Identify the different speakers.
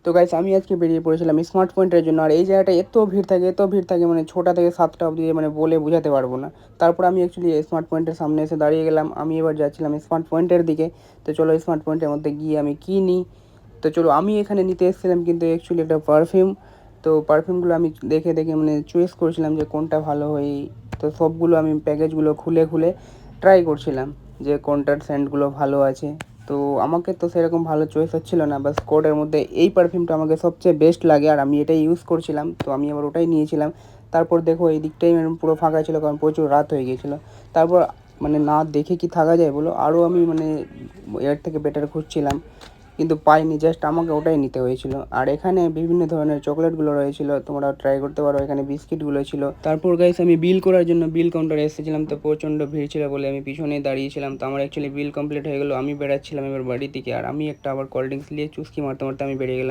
Speaker 1: তো গাইস আমি আজকে বেরিয়ে পড়েছিলাম স্মার্ট পয়েন্টের জন্য। আর এই জায়গাটা এত ভিড় থাকে মানে 6টা থেকে 7টা অবধি, মানে বলে বোঝাতে পারবো না। তারপর আমি অ্যাকচুয়ালি স্মার্ট পয়েন্টের সামনে এসে দাঁড়িয়ে গেলাম। আমি এবার যাচ্ছিলাম স্মার্ট পয়েন্টের দিকে। তো চলো স্মার্ট পয়েন্টের মধ্যে গিয়ে আমি কী নিই। তো চলো, আমি এখানে নিতে এসেছিলাম কিন্তু অ্যাকচুয়ালি একটা পারফিউম। তো পারফিউমগুলো আমি দেখে দেখে মানে চয়েস করছিলাম যে কোনটা ভালো হয়। তো সবগুলো আমি প্যাকেজগুলো খুলে খুলে ট্রাই করছিলাম যে কোনটার সেন্টগুলো ভালো আছে। তো আমাকে তো সেরকম ভালো চয়েস হচ্ছিল না, বাস কোডের মধ্যে এই পারফিউমটা আমাকে সবচেয়ে বেস্ট লাগে আর আমি এটাই ইউজ করছিলাম, তো আমি আবার ওটাই নিয়েছিলাম। তারপর দেখো এই দিকটাই মানে পুরো ফাঁকা ছিল, কারণ প্রচুর রাত হয়ে গিয়েছিলো। তারপর মানে না দেখে কি থাকা যায় বলো, আরও আমি মানে এর থেকে বেটার খুঁজছিলাম কিন্তু পাইনি, জাস্ট আমাকে ওটাই নিতে হয়েছিল। আর এখানে বিভিন্ন ধরনের চকলেটগুলো রয়েছিল, তোমরা ট্রাই করতে পারো। এখানে বিস্কিটগুলো ছিল। তারপর গাইস আমি বিল করার জন্য বিল কাউন্টারে এসেছিলাম, তো প্রচণ্ড ভিড় ছিল বলে আমি পিছনেই দাঁড়িয়েছিলাম। তো আমার অ্যাকচুয়ালি বিল কমপ্লিট হয়ে গেলো, আমি বেরাচ্ছিলাম এবার বাড়ির দিকে। আর আমি একটা আবার কোল্ড ড্রিঙ্কস নিয়ে চুস্কি মারতে মারতে আমি বেরিয়ে গেলাম।